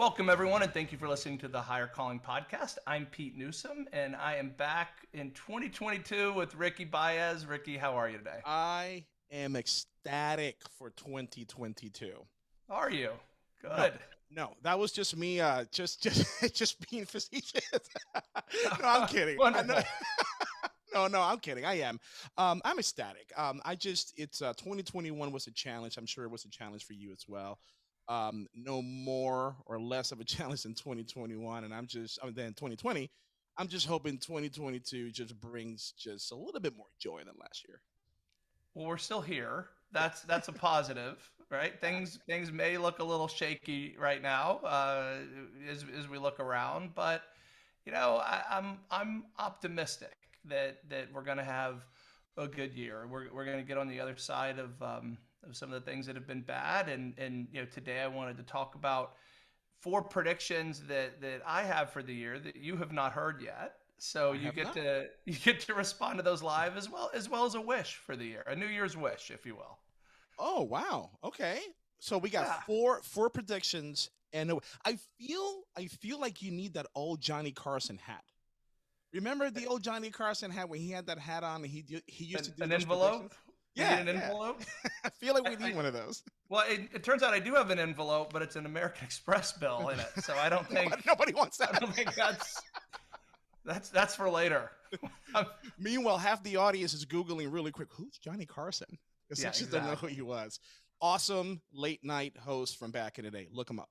Welcome, everyone, and thank you for listening to the Higher Calling Podcast. I'm Pete Newsom, and I am back in 2022 with Ricky Baez. Ricky, how are you today? I am ecstatic for 2022. Are you? No, Good. no, that was just me, just being facetious. No, I'm kidding. I know. Wonderful. No, I'm kidding. I am. I'm ecstatic. It's 2021 was a challenge. I'm sure it was a challenge for you as well. No more or less of a challenge in 2021, and then 2020. I'm just hoping 2022 just brings just a little bit more joy than last year. Well, we're still here. That's a positive, right? Things may look a little shaky right now as we look around, but I'm optimistic that we're going to have a good year. We're going to get on the other side of some of the things that have been bad, and today I wanted to talk about four predictions that I have for the year that you have not heard yet. So I have not. you get to respond to those live as well as a wish for the year, a New Year's wish, if you will. Oh wow. Okay. So we got Yeah. four predictions, and I feel like you need that old Johnny Carson hat. Remember the old Johnny Carson hat when he had that hat on and he used to do An those envelope? predictions? We need Yeah, an yeah. envelope. I feel like I, we I need one of those. well, it turns out I do have an envelope, but it's an American Express bill in it. So Nobody wants I that. don't think that's for later. Meanwhile, half the audience is googling really quick. Who's Johnny Carson? Because they Yeah, just don't know who exactly. he was. Awesome late night host from back in the day. Look him up.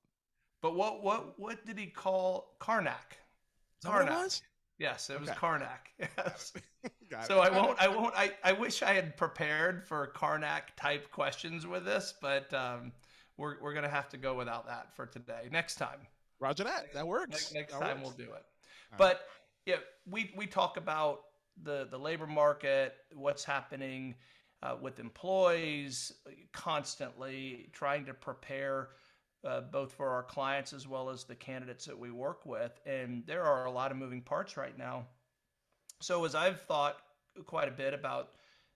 But what did he call Karnak? Is that what it Karnak. was? Yes, it was Okay, Karnak. got Yes. it. Got So it. I wish I had prepared for Karnak type questions with this, but we're gonna have to go without that for today. Next time. Roger that. Next That works. next That time we'll works. do it. All right. But yeah, we talk about the labor market, what's happening with employees, constantly trying to prepare both for our clients as well as the candidates that we work with. And there are a lot of moving parts right now. So as I've thought quite a bit about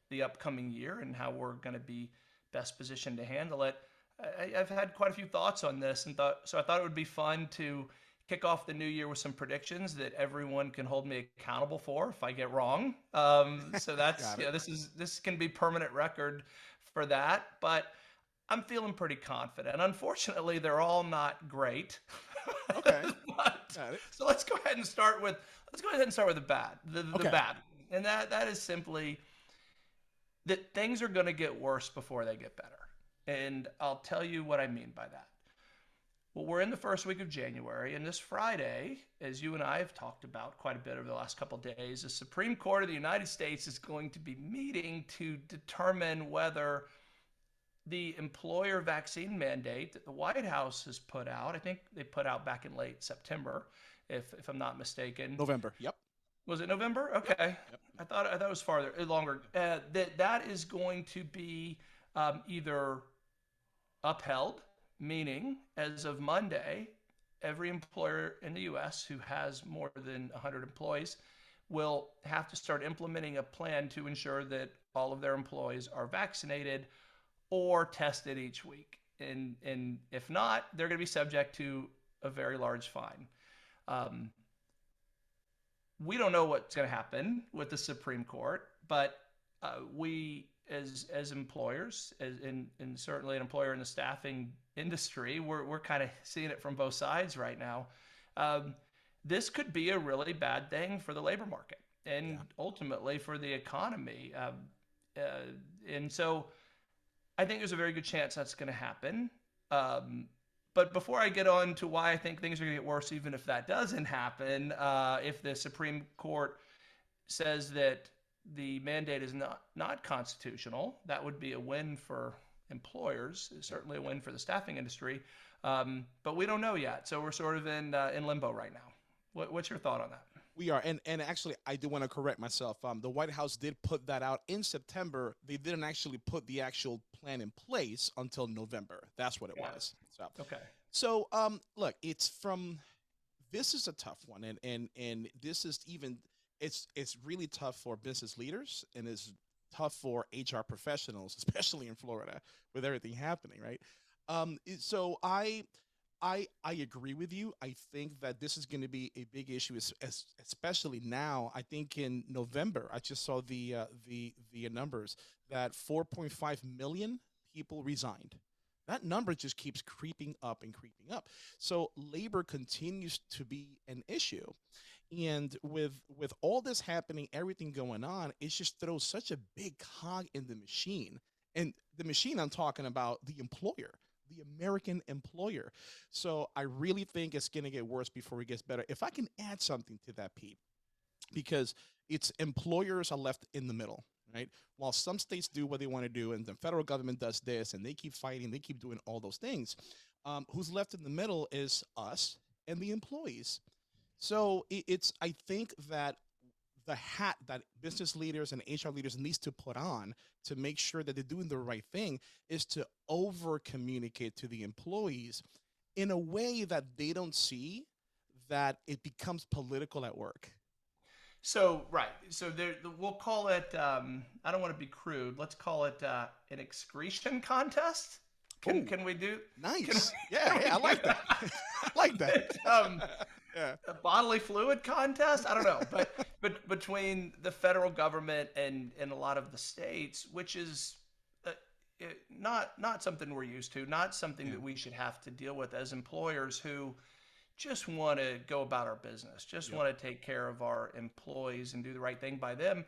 the upcoming year and how we're going to be best positioned to handle it, I've had quite a few thoughts on this, and I thought it would be fun to kick off the new year with some predictions that everyone can hold me accountable for if I get wrong. So that's Got it. this can be permanent record for that, but I'm feeling pretty confident. Unfortunately, they're all not great. Okay. But, Got it. so let's go ahead and start with the Okay. bad, and that is simply that things are going to get worse before they get better. And I'll tell you what I mean by that. Well, we're in the first week of January, and this Friday, as you and I have talked about quite a bit over the last couple of days, the Supreme Court of the United States is going to be meeting to determine whether the employer vaccine mandate that the White House has put out, I think they put out back in late September, if I'm not mistaken. November. Yep. Was it November? Yep. Okay, Yep. I thought it was farther longer. That is going to be either upheld, meaning as of Monday, every employer in the U.S. who has more than 100 employees will have to start implementing a plan to ensure that all of their employees are vaccinated or tested each week. And if not, they're going to be subject to a very large fine. Um, we don't know what's going to happen with the Supreme Court, but we as employers, and certainly an employer in the staffing industry, we're kind of seeing it from both sides right now. Um, this could be a really bad thing for the labor market and Yeah. ultimately for the economy. And so I think there's a very good chance that's going to happen. Um, but before I get on to why I think things are going to get worse, even if that doesn't happen, if the Supreme Court says that the mandate is not constitutional, that would be a win for employers, certainly a win for the staffing industry. But we don't know yet, so we're sort of in limbo right now. What's your thought on that? We are, and actually, I do want to correct myself. The White House did put that out in September. They didn't actually put the actual plan in place until November. That's what it Got was. So, it. Okay. look, it's from. This is a tough one, and this is even. It's really tough for business leaders, and it's tough for HR professionals, especially in Florida with everything happening, right? So I agree with you. I think that this is going to be a big issue, especially now. I think in November, I just saw the numbers that 4.5 million people resigned. That number just keeps creeping up and creeping up. So labor continues to be an issue, and with all this happening, everything going on, it just throws such a big cog in the machine. And the machine I'm talking about, the employer, the American employer. So I really think it's going to get worse before it gets better. If I can add something to that, Pete, because it's employers are left in the middle, right? While some states do what they want to do, and the federal government does this, and they keep fighting, they keep doing all those things. Who's left in the middle is us and the employees. So it's I think that the hat that business leaders and HR leaders needs to put on to make sure that they're doing the right thing is to over communicate to the employees in a way that they don't see that it becomes political at work. So right, so we'll call it. I don't want to be crude. Let's call it an excretion contest. Can Oh, can we do? Can nice. we, Yeah, can we yeah, I do like that. I like that. it? Yeah. A bodily fluid contest? I don't know, but between the federal government and a lot of the states, which is uh, not something we're used to, not something Yeah. that we should have to deal with as employers who just want to go about our business, just Yep. want to take care of our employees and do the right thing by them,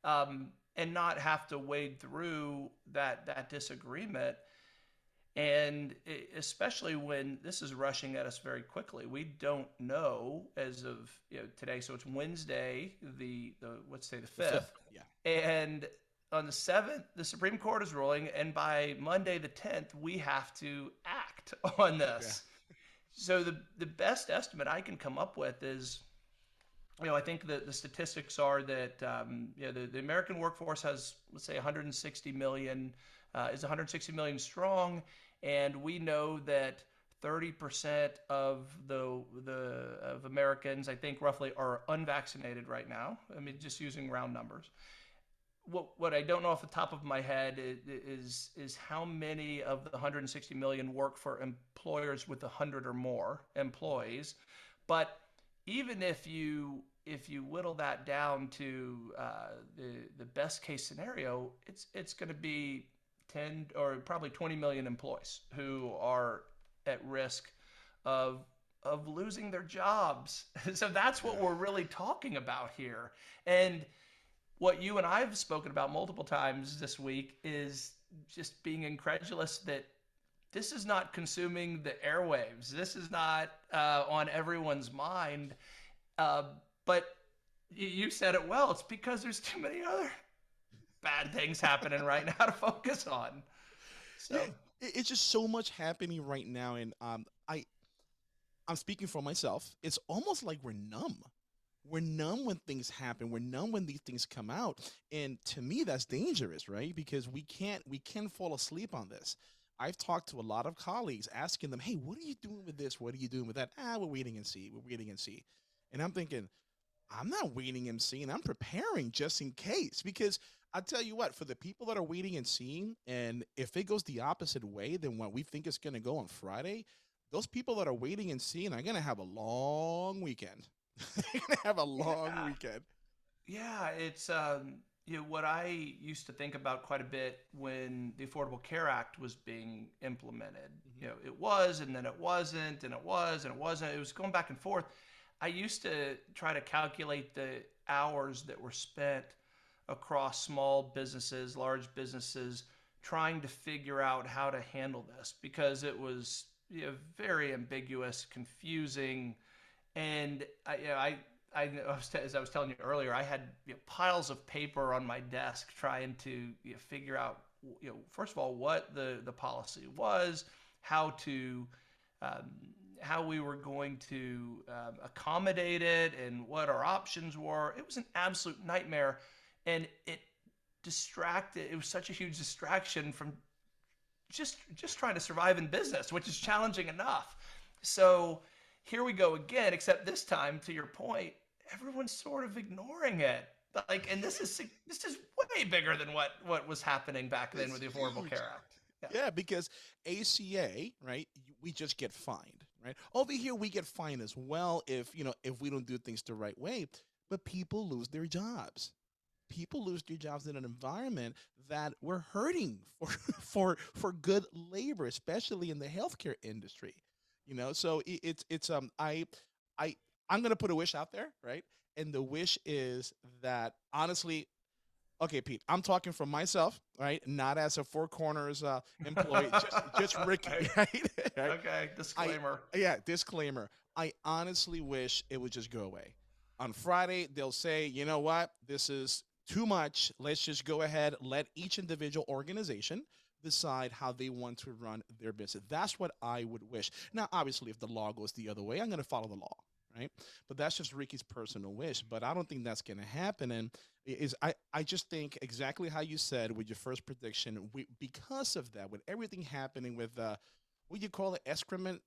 and not have to wade through that disagreement. And especially when this is rushing at us very quickly, we don't know as of today. So it's Wednesday, the let's say the The fifth. fifth, Yeah. and on the seventh, the Supreme Court is ruling, and by Monday the 10th, we have to act on Yeah. this. So the best estimate I can come up with is, I think that the statistics are that the American workforce has, let's say, 160 million, is 160 million strong, and we know that 30% of the of Americans, I think, roughly, are unvaccinated right now. I mean, just using round numbers. What I don't know off the top of my head is how many of the 160 million work for employers with 100 or more employees. But even if you whittle that down to the best case scenario, it's going to be 10 or probably 20 million employees who are at risk of losing their jobs. So that's what Yeah. we're really talking about here. And what you and I have spoken about multiple times this week is just being incredulous that this is not consuming the airwaves. This is not on everyone's mind. Uh, but you said it well. It's because there's too many other bad things happening right now to focus on. Yeah. So, It's just so much happening right now, and I'm speaking for myself. It's almost like we're numb. We're numb when things happen. We're numb when these things come out. And to me, that's dangerous, right? Because we can fall asleep on this. I've talked to a lot of colleagues asking them, hey, what are you doing with this? What are you doing with that? We're waiting and see. We're waiting and see. And I'm thinking, I'm not waiting and seeing. I'm preparing just in case. Because I tell you what, for the people that are waiting and seeing, and if it goes the opposite way than what we think it's going to go on Friday, those people that are waiting and seeing are going to have a long weekend. They're going to have a long yeah. weekend. Yeah, it's what I used to think about quite a bit when the Affordable Care Act was being implemented. Hmm. It was, and then it wasn't, and it was, and it wasn't. It was going back and forth. I used to try to calculate the hours that were spent across small businesses, large businesses, trying to figure out how to handle this because it was very ambiguous, confusing, and as I was telling you earlier, I had piles of paper on my desk trying to figure out, first of all, what the policy was, how to um, how we were going to accommodate it, and what our options were. It was an absolute nightmare, and it distracted. It was such a huge distraction from just trying to survive in business, which is challenging enough. So here we go again, except this time, to your point, everyone's sort of ignoring it. Like, and this is way bigger than what was happening back then It's with the Affordable huge. Care Act. Yeah. Yeah, because ACA, right? We just get fined. right? Over here, we get fined as well if if we don't do things the right way. But people lose their jobs. People lose their jobs in an environment that we're hurting for for good labor, especially in the healthcare industry. So it's I I'm gonna put a wish out there, right? And the wish is that honestly, okay, Pete, I'm talking from myself, right? Not as a Four Corners employee, just Ricky, Okay. right? Right? Okay. I Disclaimer. Yeah, disclaimer. I honestly wish it would just go away. On Friday, they'll say, you know what, this is too much. Let's just go ahead, let each individual organization decide how they want to run their business. That's what I would wish. Now, obviously, if the law goes the other way, I'm going to follow the law, right? But that's just Ricky's personal wish. But I don't think that's going to happen. And I just think exactly how you said with your first prediction. Because of that, with everything happening with what do you call it, excrement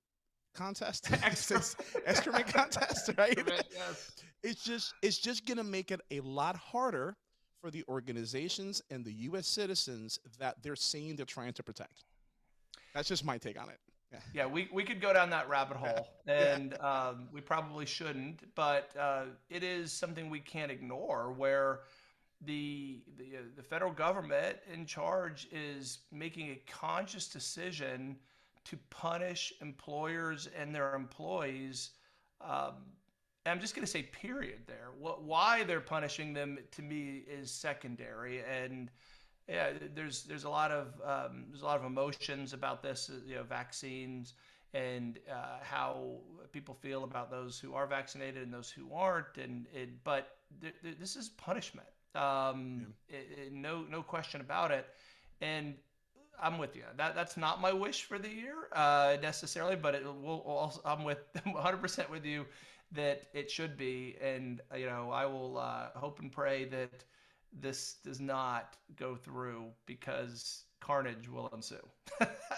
contest, Excrement. excrement contest, right? Excrement. Yes. It's just gonna make it a lot harder for the organizations and the U.S. citizens that they're saying they're trying to protect. That's just my take on it. Yeah, Yeah, we could go down that rabbit yeah, hole, yeah. and we probably shouldn't, but it is something we can't ignore. Where the federal government in charge is making a conscious decision to punish employers and their employees. Um, and I'm just going to say, period. There, why they're punishing them to me is secondary, and yeah, there's a lot of emotions about this, vaccines and how people feel about those who are vaccinated and those who aren't, but this is punishment, Yeah. no question about it, and I'm with you. That's not my wish for the year necessarily, but I'm with 100% with you that it should be, and I will hope and pray that this does not go through because carnage will ensue.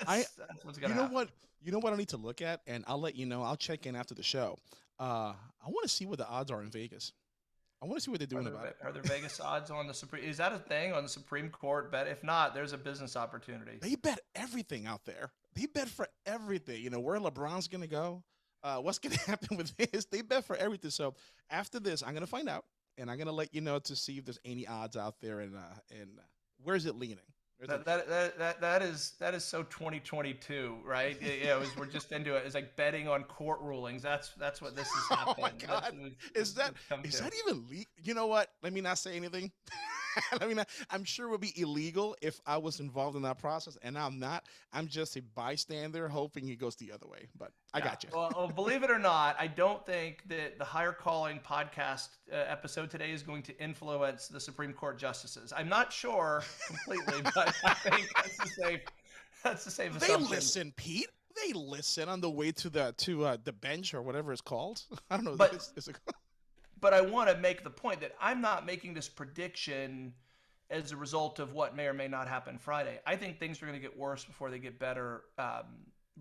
I That's what's You gonna know happen. what? You know what I need to look at, and I'll let you know. I'll check in after the show. I want to see what the odds are in Vegas. I want to see what they're Are doing about it. there are there Vegas odds on the Supreme? Is that a thing on the Supreme Court bet? If not, there's a business opportunity. They bet everything out there. They bet for everything. Where LeBron's gonna go, what's gonna happen with this. They bet for everything. So after this, I'm gonna find out, and I'm gonna let you know to see if there's any odds out there, and where's it leaning. Where's it? That is so 2022, right? As we're just into it. It's like betting on court rulings. That's what this is Oh my happening. That's God, what is that it's come is to. that even legal? You know what? Let me not say anything. I mean, I'm sure it would be illegal if I was involved in that process, and I'm not. I'm just a bystander, hoping it goes the other way. But I Yeah. got you. Well, believe it or not, I don't think that the Higher Calling podcast episode today is going to influence the Supreme Court justices. I'm not sure completely, but I think that's the safe They assumption. listen, Pete. They listen on the way to the bench or whatever it's called. I don't know. But Is it, but I want to make the point that I'm not making this prediction as a result of what may or may not happen Friday. I think things are going to get worse before they get better,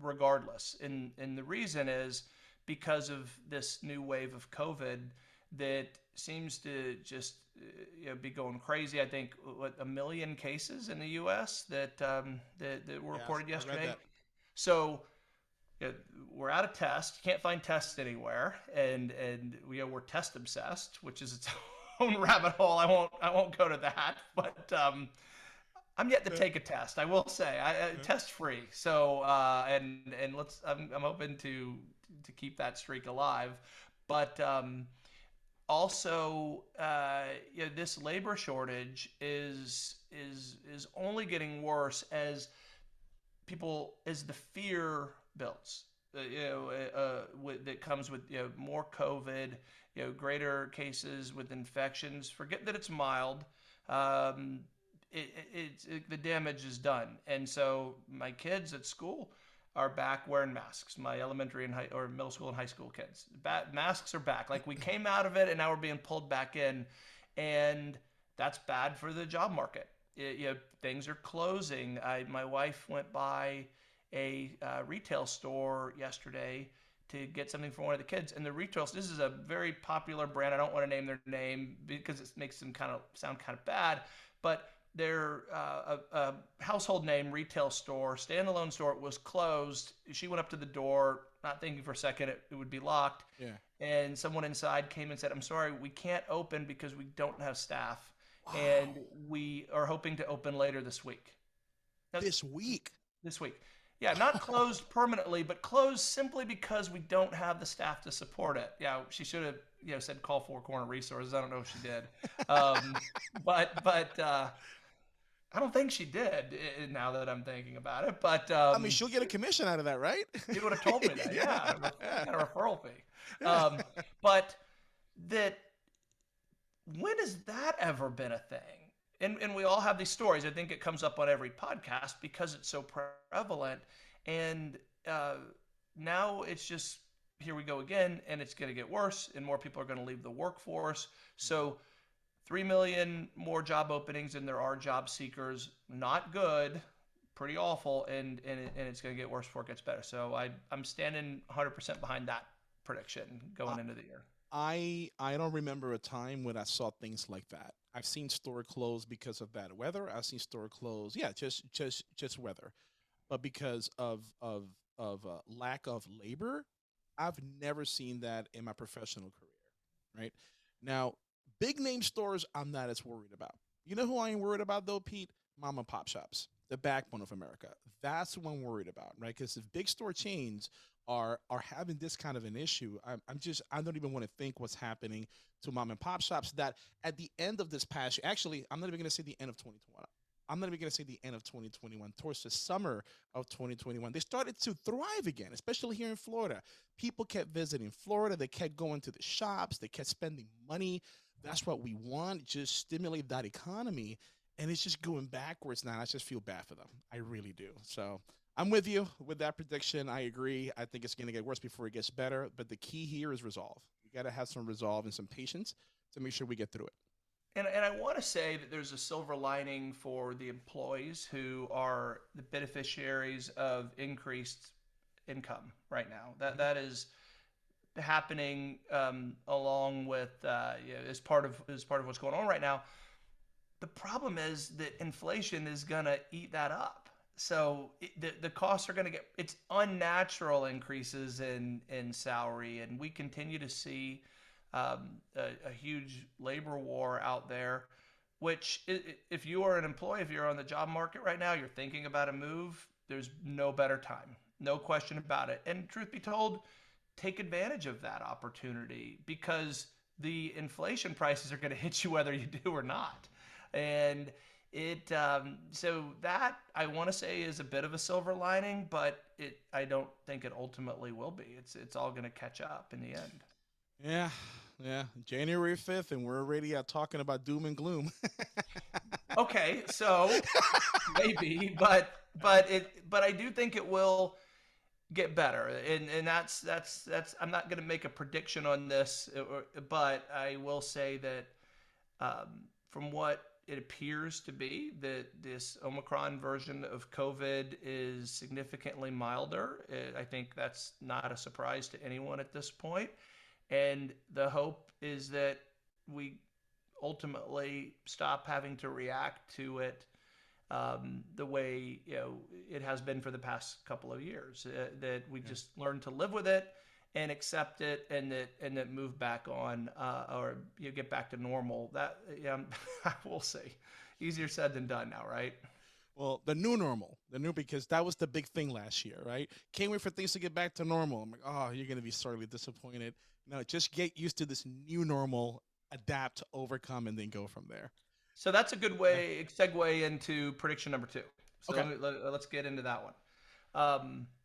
regardless. And the reason is because of this new wave of COVID that seems to just be going crazy. I think what 1 million cases in the U.S. that were yes, reported I read yesterday. that. So we're out of tests. You can't find tests anywhere, and we're test obsessed, which is its own rabbit hole. I won't go to that, but I'm yet to take a test. I will say, test free. So and I'm open to keep that streak alive, but also this labor shortage is only getting worse as the fear builds. That comes with more COVID, greater cases with infections. Forget that it's mild. Um, the damage is done, and so my kids at school are back wearing masks. My elementary and or middle school and high school kids, masks are back. Like we came out of it, and now we're being pulled back in, and that's bad for the job market. Things are closing. My wife went by a retail store yesterday to get something for one of the kids, and the retail. This is a very popular brand. I don't want to name their name because it makes them kind of sound kind of bad, but their a household name retail store, standalone store, was closed. She went up to the door. not thinking for a second it would be locked. Yeah. And someone inside came and said, "I'm sorry, we can't open because we don't have staff, and Wow. we are hoping to open later this week." Now, This week. this week. Yeah, not closed permanently, but closed simply because we don't have the staff to support it. Yeah, she should have, said call Four Corner Resources. I don't know if she did, um, but I don't think she did. Now that I'm thinking about it, but I mean, she'll get a commission out of that, right? you would have told me that. Yeah. Yeah, I got a referral fee. Yeah. But that when has that ever been a thing? And we all have these stories. I think it comes up on every podcast because it's so prevalent. And now it's just here we go again, and it's going to get worse, and more people are going to leave the workforce. So 3 million more job openings than there are job seekers. Not good, pretty awful, and it's going to get worse before it gets better. So I'm standing 100% behind that prediction I, going into the year. I don't remember a time when I saw things like that. I've seen store close because of bad weather. I've seen store close, yeah, just weather, but because of lack of labor, I've never seen that in my professional career. Right now, big name stores, I'm not as worried about. You know who I ain't worried about though, Pete? Mom and pop shops, the backbone of America. That's what I'm worried about, right? Because if big store chains are having this kind of an issue, I don't even want to think what's happening to mom and pop shops that at the end of this past year, actually, I'm not even going to say the end of 2021. I'm not even going to say the end of 2021. Towards the summer of 2021, they started to thrive again, especially here in Florida. People kept visiting Florida. They kept going to the shops. They kept spending money. That's what we want, just stimulate that economy. And it's just going backwards now. I just feel bad for them. I really do. So I'm with you with that prediction. I agree. I think it's going to get worse before it gets better. But the key here is resolve. We got to have some resolve and some patience to make sure we get through it. And I want to say that there's a silver lining for the employees who are the beneficiaries of increased income right now. That is happening along with as part of what's going on right now. The problem is that inflation is going to eat that up. So the costs are going to get, it's unnatural increases in salary, and we continue to see a huge labor war out there. Which, if you are an employee, if you're on the job market right now, you're thinking about a move, there's no better time, no question about it. And truth be told, take advantage of that opportunity because the inflation prices are going to hit you whether you do or not. And so that I want to say is a bit of a silver lining, but I don't think it ultimately will be. It's all going to catch up in the end. Yeah, yeah. January 5th, and we're already talking about doom and gloom. Okay, so maybe, but I do think it will get better, and that's I'm not going to make a prediction on this, but I will say that from what it appears to be, that this Omicron version of COVID is significantly milder. I think that's not a surprise to anyone at this point. And the hope is that we ultimately stop having to react to it the way it has been for the past couple of years. That we just learn to live with it and accept it, and that move back on, or you get back to normal. That we'll see. Easier said than done now, right? Well, the new normal, because that was the big thing last year, right? Can't wait for things to get back to normal. I'm like, oh, you're gonna be sorely disappointed. No, just get used to this new normal, adapt, overcome, and then go from there. So that's a good Yeah. way segue into prediction number two. So Okay. let's get into that one.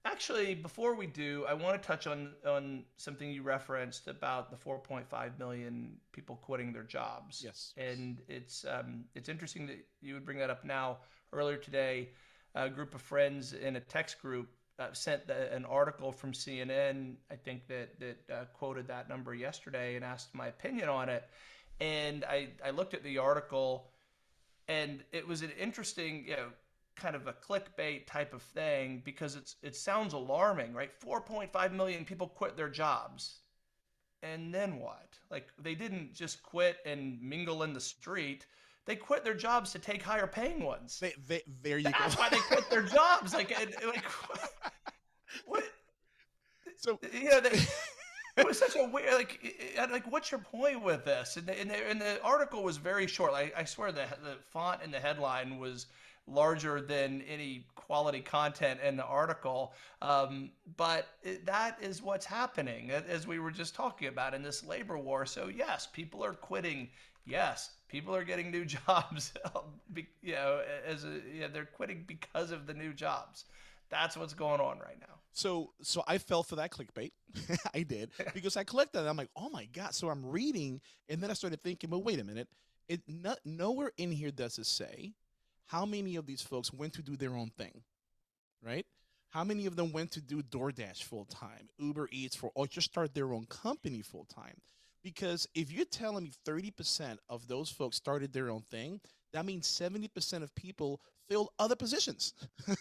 Actually, before we do, I want to touch on something you referenced about the 4.5 million people quitting their jobs. Yes. And it's interesting that you would bring that up now. Earlier today, a group of friends in a text group sent an article from CNN. I think that quoted that number yesterday and asked my opinion on it. And I looked at the article, and it was an interesting, kind of a clickbait type of thing because it sounds alarming, right? 4.5 million people quit their jobs. And then what? Like, they didn't just quit and mingle in the street. They quit their jobs to take higher paying ones. There you go. That's why they quit their jobs. Like what? So you know, it was such a weird, like, what's your point with this? And the article was very short. I swear the font in the headline was larger than any quality content in the article. But that is what's happening, as we were just talking about in this labor war. So yes, people are quitting. Yes, people are getting new jobs. They're quitting because of the new jobs. That's what's going on right now. so I fell for that clickbait. I did because I clicked on it. I'm like, oh my god. So I'm reading, and then I started thinking, but wait a minute. Nowhere in here does it say how many of these folks went to do their own thing, right? How many of them went to do DoorDash full time, Uber Eats or just start their own company full time? Because if you're telling me 30% of those folks started their own thing, that means 70% of people filled other positions. Right.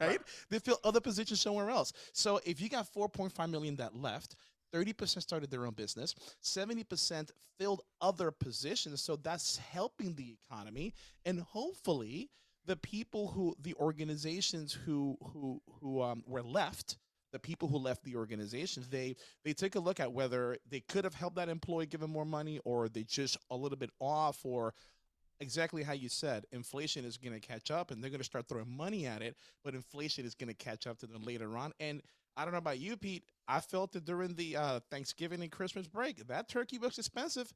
Right? They fill other positions somewhere else. So if you got 4.5 million that left, 30% started their own business, 70% filled other positions. So that's helping the economy. And hopefully the organizations who were left, the people who left the organizations, they take a look at whether they could have helped that employee give them more money, or they just a little bit off, or exactly how you said, inflation is going to catch up and they're going to start throwing money at it, but inflation is going to catch up to them later on. And I don't know about you, Pete. I felt it during the Thanksgiving and Christmas break. That turkey was expensive.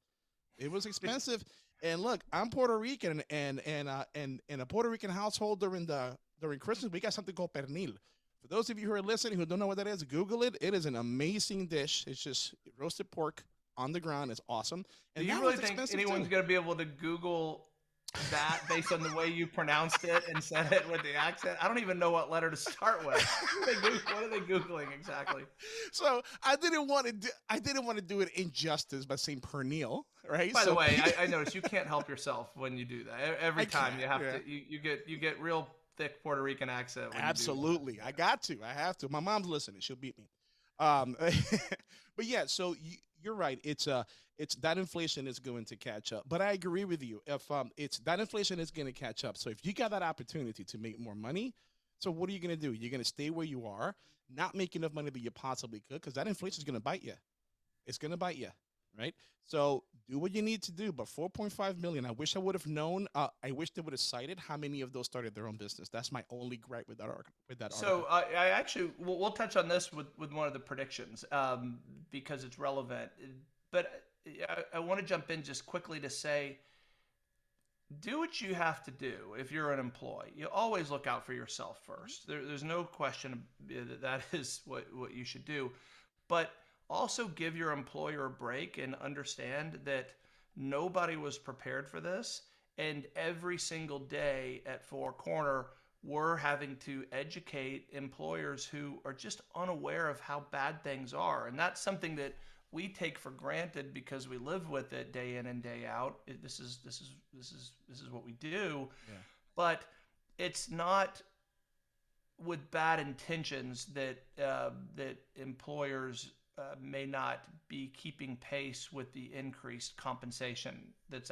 It was expensive. And look, I'm Puerto Rican, and in a Puerto Rican household during Christmas, we got something called pernil. For those of you who are listening who don't know what that is, Google it. It is an amazing dish. It's just roasted pork on the ground. It's awesome. Do And you that really was think expensive anyone's too. going to be able to Google that based on the way you pronounced it and said it with the accent? I don't even know what letter to start with. What are they Googling exactly? So I didn't want to do it injustice by saying pernil, right? By the So way, I noticed you can't help yourself when you do that. Every I time you can't. have Yeah. to, you get real thick Puerto Rican accent when you do that. Absolutely. I got to. I have to. My mom's listening. She'll beat me. But yeah, so you're right. It's that inflation is going to catch up. But I agree with you. If it's that inflation is going to catch up. So if you got that opportunity to make more money, so what are you going to do? You're going to stay where you are, not make enough money that you possibly could, because that inflation is going to bite you. It's going to bite you, right? So do what you need to do. But 4.5 million, I wish I would have known. I wish they would have cited how many of those started their own business. That's my only gripe with that So article. I actually we'll touch on this with one of the predictions, because it's relevant. But I want to jump in just quickly to say, do what you have to do if you're an employee. You always look out for yourself first. There's no question that that is what you should do. But also give your employer a break and understand that nobody was prepared for this. And every single day at Four Corner, we're having to educate employers who are just unaware of how bad things are. And that's something that we take for granted because we live with it day in and day out. This is what we do, Yeah. but it's not with bad intentions that employers may not be keeping pace with the increased compensation that's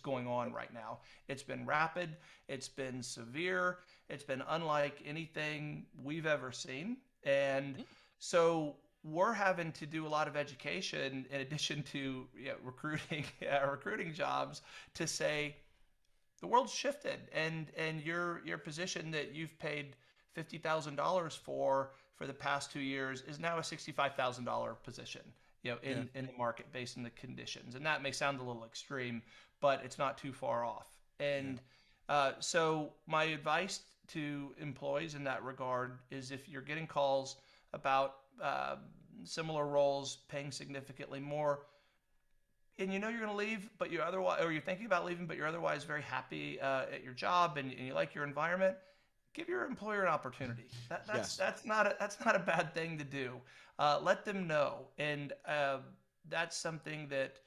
going on right now. It's been rapid, it's been severe, it's been unlike anything we've ever seen, and so we're having to do a lot of education in addition to recruiting recruiting jobs to say the world's shifted, and your position that you've paid $50,000 for the past 2 years is now a $65,000 position, Yeah. in the market based on the conditions. And that may sound a little extreme, but it's not too far off. Yeah. And so my advice to employees in that regard is, if you're getting calls about similar roles paying significantly more, and you're going to leave, but you're otherwise, or you're thinking about leaving, but you're otherwise very happy at your job, and you like your environment, give your employer an opportunity. Yes. That's not a bad thing to do. Let them know, and that's something that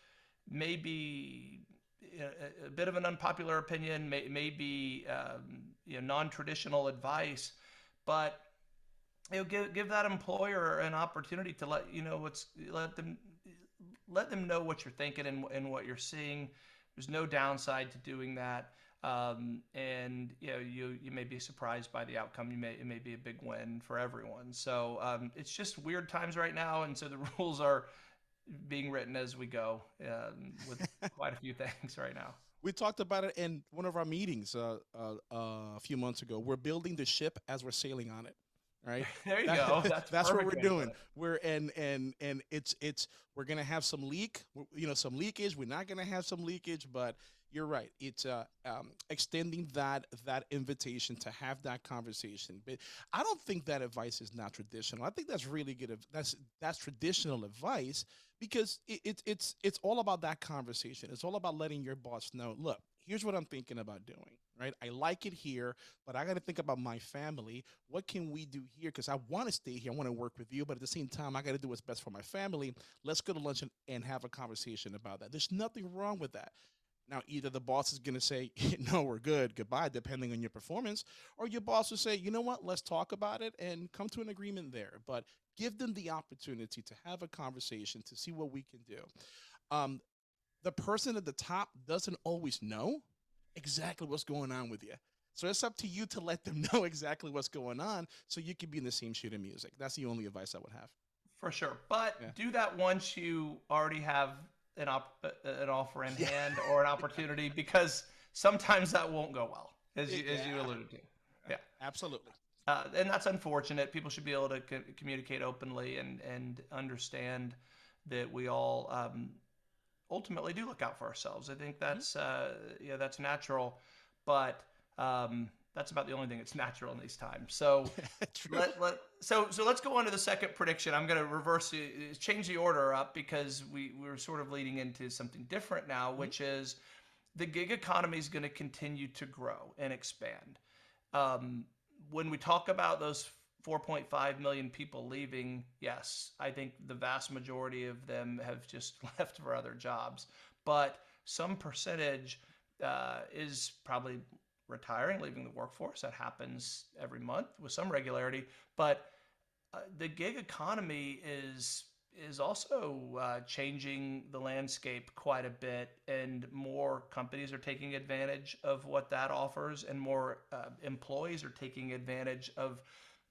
may be a bit of an unpopular opinion, may be non-traditional advice, but give that employer an opportunity to let them know what you're thinking and what you're seeing. There's no downside to doing that. and you may be surprised by the outcome. It may be a big win for everyone. So it's just weird times right now, and so the rules are being written as we go with quite a few things right now. We talked about it in one of our meetings a few months ago. We're building the ship as we're sailing on it, right? There you That, go. That's a that's what we're perfect way to put doing. it. We're and it's we're gonna have some some leakage. We're not gonna have some leakage, but you're right. It's extending that invitation to have that conversation. But I don't think that advice is not traditional. I think that's really good. That's traditional advice because it's all about that conversation. It's all about letting your boss know, look, here's what I'm thinking about doing. Right, I like it here, but I got to think about my family. What can we do here? Because I want to stay here. I want to work with you, but at the same time, I got to do what's best for my family. Let's go to lunch and have a conversation about that. There's nothing wrong with that. Now, either the boss is going to say, no, we're good, goodbye, depending on your performance, or your boss will say, you know what, let's talk about it and come to an agreement there. But give them the opportunity to have a conversation to see what we can do. Um, the person at the top doesn't always know exactly what's going on with you. So it's up to you to let them know exactly what's going on so you can be in the same sheet of music. That's the only advice I would have. For sure. But Yeah. do that once you already have an offer in Yeah. hand or an opportunity, because sometimes that won't go well, as you Yeah. alluded to. Yeah. Absolutely. And that's unfortunate. People should be able to communicate openly and understand that we all ultimately do look out for ourselves. I think Hmm. that's natural, but that's about the only thing that's natural in these times. So True. so let's go on to the second prediction. I'm going to change the order up because we're sort of leading into something different now, Hmm. which is the gig economy is going to continue to grow and expand. Um, when we talk about those 4.5 million people leaving, yes, I think the vast majority of them have just left for other jobs, but some percentage is probably retiring, leaving the workforce. That happens every month with some regularity, but the gig economy is also changing the landscape quite a bit, and more companies are taking advantage of what that offers, and more employees are taking advantage of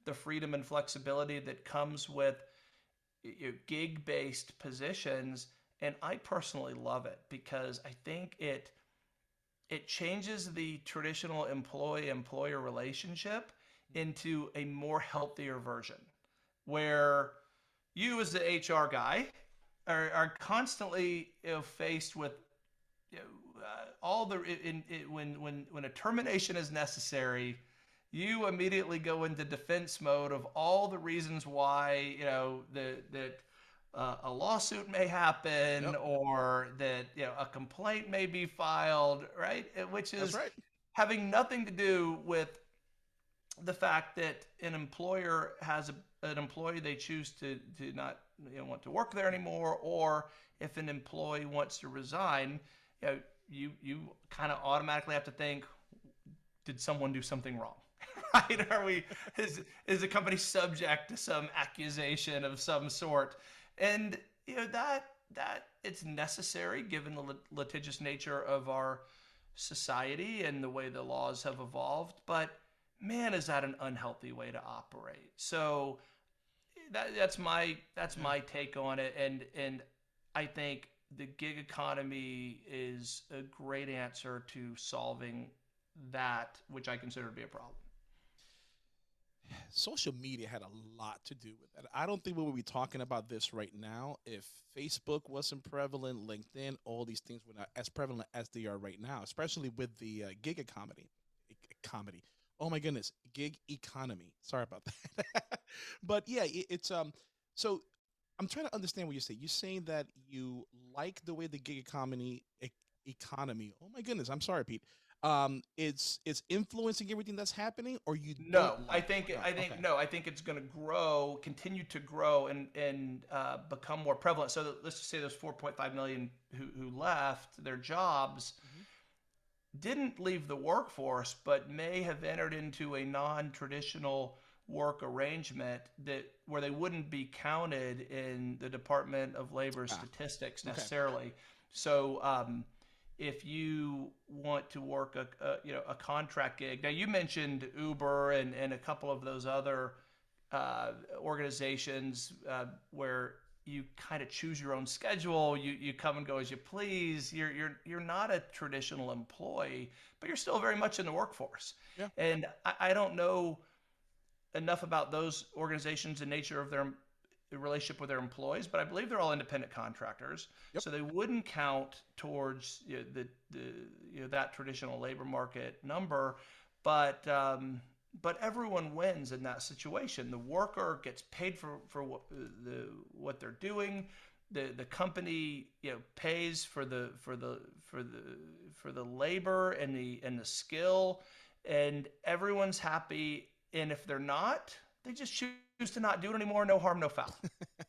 the freedom and flexibility that comes with gig-based positions. And I personally love it because I think it changes the traditional employee employer relationship into a more healthier version where you as the HR guy are constantly faced with all the when a termination is necessary, you immediately go into defense mode of all the reasons why that a lawsuit may happen Yep. or that a complaint may be filed, right? Which That's is right. having nothing to do with the fact that an employer has an employee they choose to not want to work there anymore, or if an employee wants to resign, you kind of automatically have to think, did someone do something wrong? Right? Is the company subject to some accusation of some sort? And that it's necessary given the litigious nature of our society and the way the laws have evolved, but man, is that an unhealthy way to operate. So that's Yeah. my take on it, and I think the gig economy is a great answer to solving that, which I consider to be a problem. Social media had a lot to do with that. I don't think we would be talking about this right now if Facebook wasn't prevalent, LinkedIn, all these things were not as prevalent as they are right now, especially with the gig economy. Comedy. Oh my goodness, gig economy. Sorry about that. But yeah, it's. So I'm trying to understand what you say. You're saying that you like the way the gig economy. Oh my goodness, I'm sorry, Pete. It's influencing everything that's happening, or you don't No, like it. No, I okay, think no, I think it's going to grow, continue to grow, and become more prevalent. So let's just say those 4.5 million who left their jobs hmm didn't leave the workforce, but may have entered into a non-traditional work arrangement that where they wouldn't be counted in the Department of Labor ah, statistics okay, necessarily. So if you want to work a contract gig. Now you mentioned Uber and a couple of those other organizations where you kind of choose your own schedule. You come and go as you please. You're not a traditional employee, but you're still very much in the workforce. Yeah. And I don't know enough about those organizations and nature of their relationship with their employees, but I believe they're all independent contractors, Yep. so they wouldn't count towards the that traditional labor market number. But everyone wins in that situation. The worker gets paid for what they're doing. The company pays for the labor and the skill, and everyone's happy. And if they're not, they just choose to not do it anymore. No harm, no foul.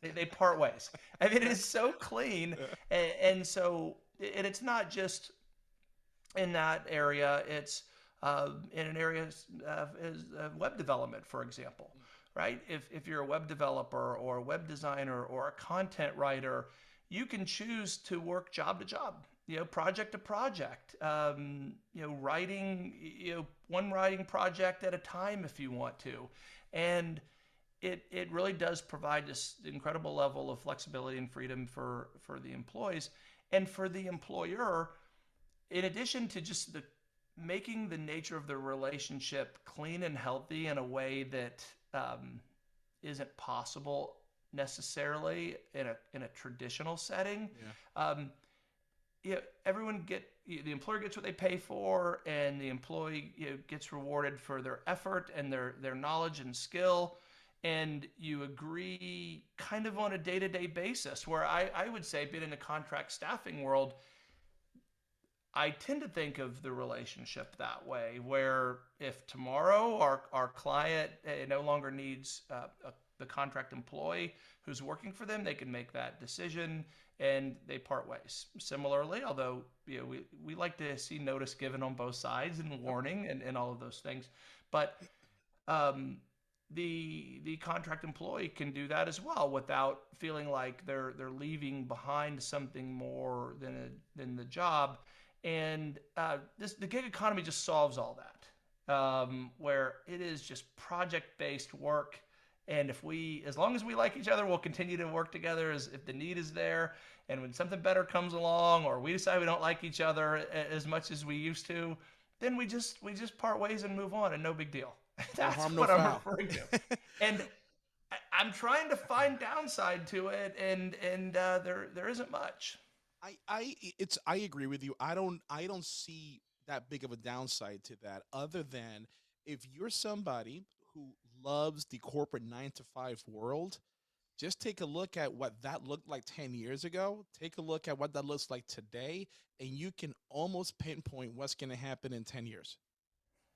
They part ways. I mean, it is so clean, and so and it's not just in that area. It's in an area as web development, for example, right? If you're a web developer or a web designer or a content writer, you can choose to work job to job, project to project, writing, one writing project at a time if you want to, and it really does provide this incredible level of flexibility and freedom for the employees and for the employer, in addition to just the making the nature of the relationship clean and healthy in a way that isn't possible necessarily in a traditional setting. Yeah. Everyone the employer gets what they pay for, and the employee gets rewarded for their effort and their knowledge and skill. And you agree kind of on a day-to-day basis, where I would say, being in the contract staffing world, I tend to think of the relationship that way, where if tomorrow our client no longer needs the contract employee who's working for them, they can make that decision and they part ways. Similarly, although we like to see notice given on both sides and warning and all of those things, but um, the contract employee can do that as well without feeling like they're leaving behind something more than the job. And the gig economy just solves all that, where it is just project based work. And as long as we like each other, we'll continue to work together as if the need is there. And when something better comes along, or we decide we don't like each other as much as we used to, then we just part ways and move on, and no big deal. No That's harm, no what I'm foul. referring to. And I'm trying to find downside to it, and there isn't much. I agree with you. I don't see that big of a downside to that, other than if you're somebody who loves the corporate 9 to 5 world. Just take a look at what that looked like 10 years ago. Take a look at what that looks like today, and you can almost pinpoint what's going to happen in 10 years.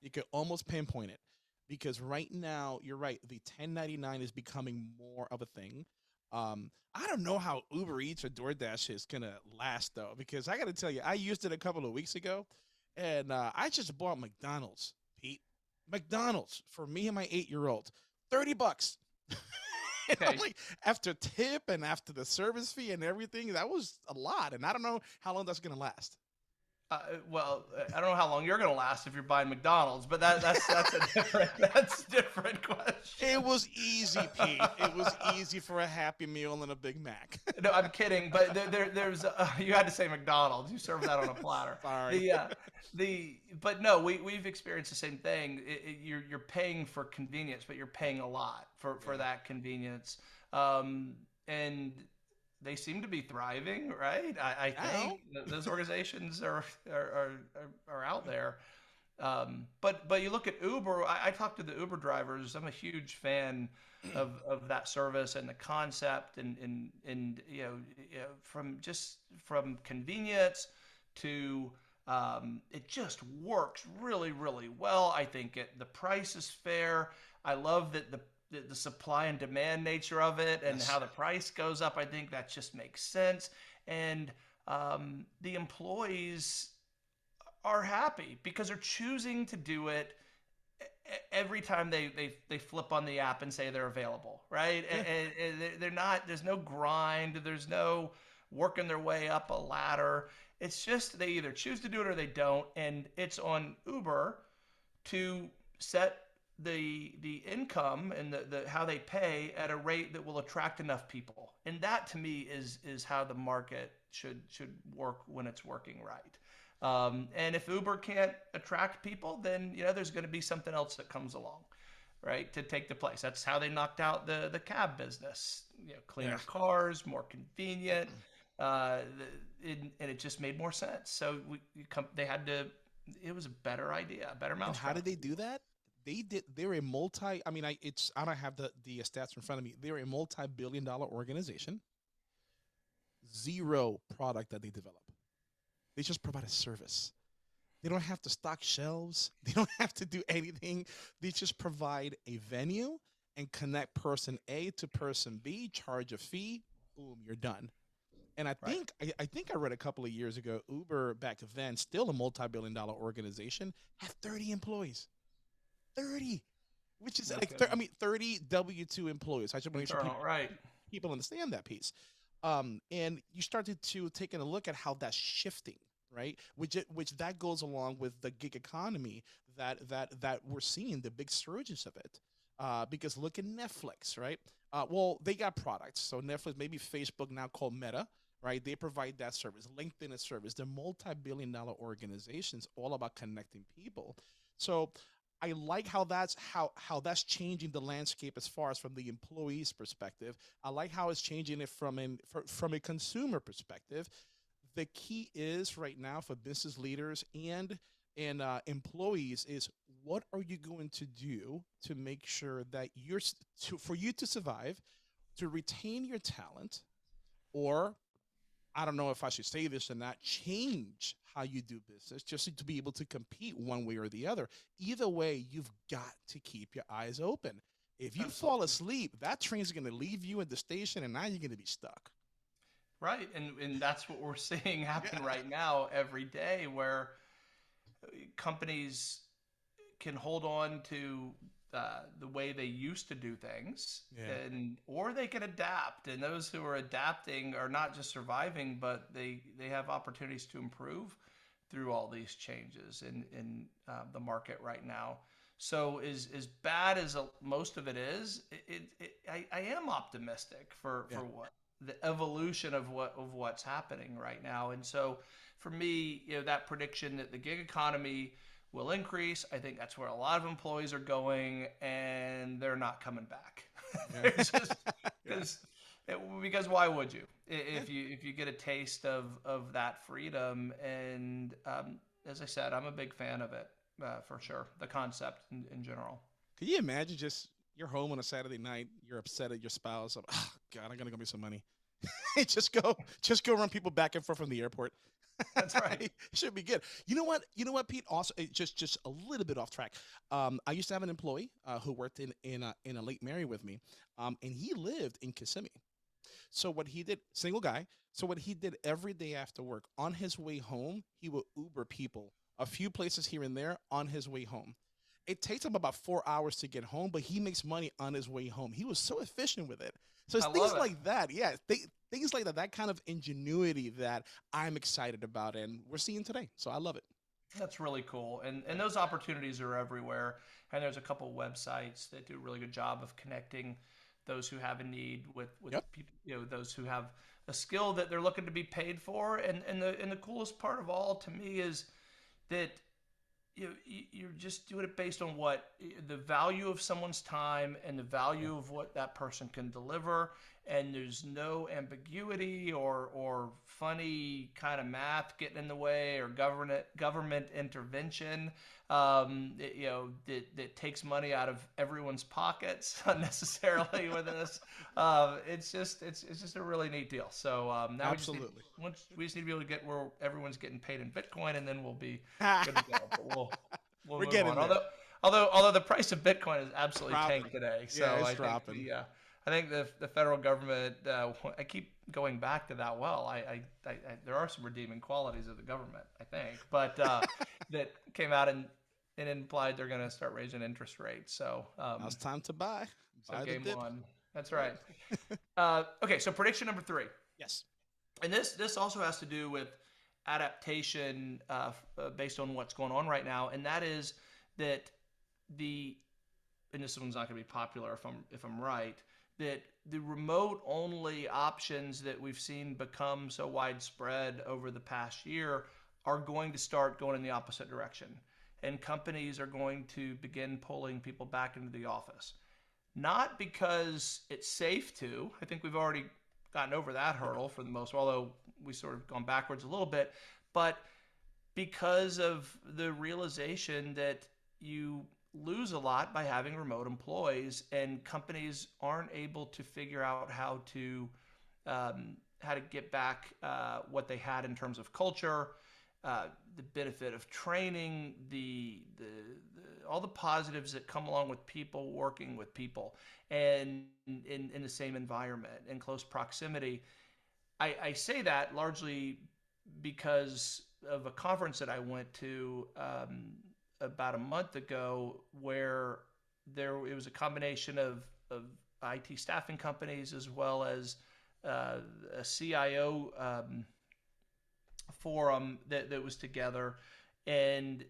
You could almost pinpoint it, because right now, you're right, the 1099 is becoming more of a thing. I don't know how Uber Eats or DoorDash is going to last, though, because I got to tell you, I used it a couple of weeks ago, and I just bought McDonald's, Pete. McDonald's for me and my 8-year old, $30. And I'm Okay. like, after tip and after the service fee and everything, that was a lot. And I don't know how long that's going to last. Well, I don't know how long you're going to last if you're buying McDonald's, but that's a different that's a different It question. was easy, Pete. It was easy for a Happy Meal and a Big Mac. No, I'm kidding, but there's you had to say McDonald's. You serve that on a platter. Sorry. The uh, but no, we've experienced the same thing. You're paying for convenience, but you're paying a lot for Yeah. that convenience. And they seem to be thriving, right? I Now, think those organizations are out there. But you look at Uber. I talk to the Uber drivers. I'm a huge fan of that service and the concept, and from convenience to it just works really really well. I think the price is fair. I love that the supply and demand nature of it and how yes. the price goes up. I think that just makes sense, and the employees are happy because they're choosing to do it every time they flip on the app and say they're available, right? Yeah. And they're not. There's no grind. There's no working their way up a ladder. It's just they either choose to do it or they don't, and it's on Uber to set the income and the how they pay at a rate that will attract enough people. And that to me is how the market should work when it's working right. And if Uber can't attract people, then there's going to be something else that comes along, right, to take the place. That's how they knocked out the cab business. Yeah. Cleaner cars, more convenient, uh, and it just made more sense. So they had to. It was a better idea, a better And how mousetrap. did they do that? They're a multi. I mean, I don't have the stats in front of me. They're a multi-billion-dollar organization. Zero product that they develop. They just provide a service. They don't have to stock shelves. They don't have to do anything. They just provide a venue and connect person A to person B, charge a fee, boom, you're done. And Right. I think I read a couple of years ago, Uber back then, still a multi-billion-dollar organization, had 30 employees. 30, which is No like kidding. 30 W-2 employees. I just want to make sure Internal, right. people understand that piece. And you started to take a look at how that's shifting, right? Which that goes along with the gig economy that we're seeing the big surges of it. Because look at Netflix, right? Well, they got products. So Netflix, maybe Facebook now called Meta, right? They provide that service. LinkedIn is service. They're multi-billion-dollar organizations all about connecting people. So I like how that's changing the landscape as far as from the employee's perspective. I like how it's changing it from a consumer perspective. The key is right now for business leaders and employees is what are you going to do to make sure that for you to survive, to retain your talent, or I don't know if I should say this or not, change how you do business just to be able to compete one way or the other. Either way, you've got to keep your eyes open. If you fall Absolutely. asleep, that train's going to leave you at the station and now you're going to be stuck. Right. And that's what we're seeing happen Yeah. right now every day, where companies can hold on to the way they used to do things, Yeah. and or they can adapt. And those who are adapting are not just surviving, but they have opportunities to improve through all these changes in the market right now. So as bad as most of it is, I am optimistic Yeah. for what the evolution of what's happening right now. And so for me, that prediction that the gig economy will increase. I think that's where a lot of employees are going, and they're not coming back. Yeah. They're just Yeah. because because why would you Yeah. if you get a taste of that freedom? And as I said, I'm a big fan of it for sure. The concept in general. Can you imagine just you're home on a Saturday night, you're upset at your spouse, oh God, I'm gonna go make some money. just go run people back and forth from the airport. That's right. It should be good. You know what? You know what, Pete? Also, just a little bit off track. I used to have an employee who worked in a Lake Mary with me, and he lived in Kissimmee. So what he did, single guy. So what he did every day after work, on his way home, he would Uber people a few places here and there on his way home. It takes him about 4 hours to get home, but he makes money on his way home. He was so efficient with it. So it's I things love it. like that. Yeah, things like that. That kind of ingenuity that I'm excited about, and we're seeing today. So I love it. That's really cool. And Yeah. those opportunities are everywhere. And there's a couple websites that do a really good job of connecting those who have a need with Yep. people, those who have a skill that they're looking to be paid for. And the coolest part of all to me is that you're just doing it based on what the value of someone's time and the Yeah. value of what that person can deliver, and there's no ambiguity or funny kind of math getting in the way or government intervention that takes money out of everyone's pockets unnecessarily with this. It's just a really neat deal. So now Absolutely. we just need to be able to get where everyone's getting paid in Bitcoin, and then we'll be good to go. But we'll We're move getting on. there. Although the price of Bitcoin is absolutely Dropping. tanked today, Yeah, so it's I think dropping. the federal government. I keep going back to that. Well, there are some redeeming qualities of the government, I think, but that came out and implied they're going to start raising interest rates. So Now it's time to buy. so Buy the game dip. on. That's Yep. right. Okay, so prediction number three. Yes. And this also has to do with adaptation based on what's going on right now, and that is that the and this one's not going to be popular if I'm right, that the remote only options that we've seen become so widespread over the past year are going to start going in the opposite direction, and companies are going to begin pulling people back into the office. Not because it's safe to. I think we've already gotten over that Yeah. hurdle for the most, although we sort of gone backwards a little bit, but because of the realization that you lose a lot by having remote employees, and companies aren't able to figure out how to get back what they had in terms of culture, the benefit of training, all the positives that come along with people working with people and in the same environment in close proximity. I say that largely because of a conference that I went to about a month ago, where it was a combination of IT staffing companies as well as a CIO forum that was together, and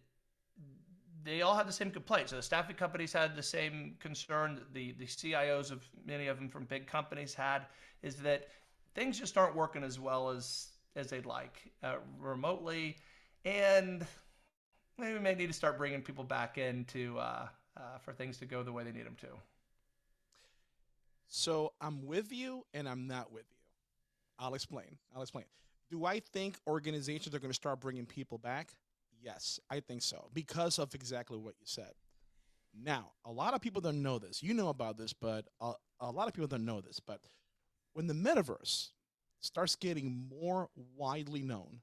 they all had the same complaints. So the staffing companies had the same concern that the CIOs of many of them from big companies had, is that things just aren't working as well as they'd like remotely, and maybe we may need to start bringing people back in to for things to go the way they need them to. So I'm with you and I'm not with you. I'll explain. I'll explain. Do I think organizations are going to start bringing people back? Yes, I think so because of exactly what you said. Now, a lot of people don't know this. You know about this, but a lot of people don't know this. But when the metaverse starts getting more widely known,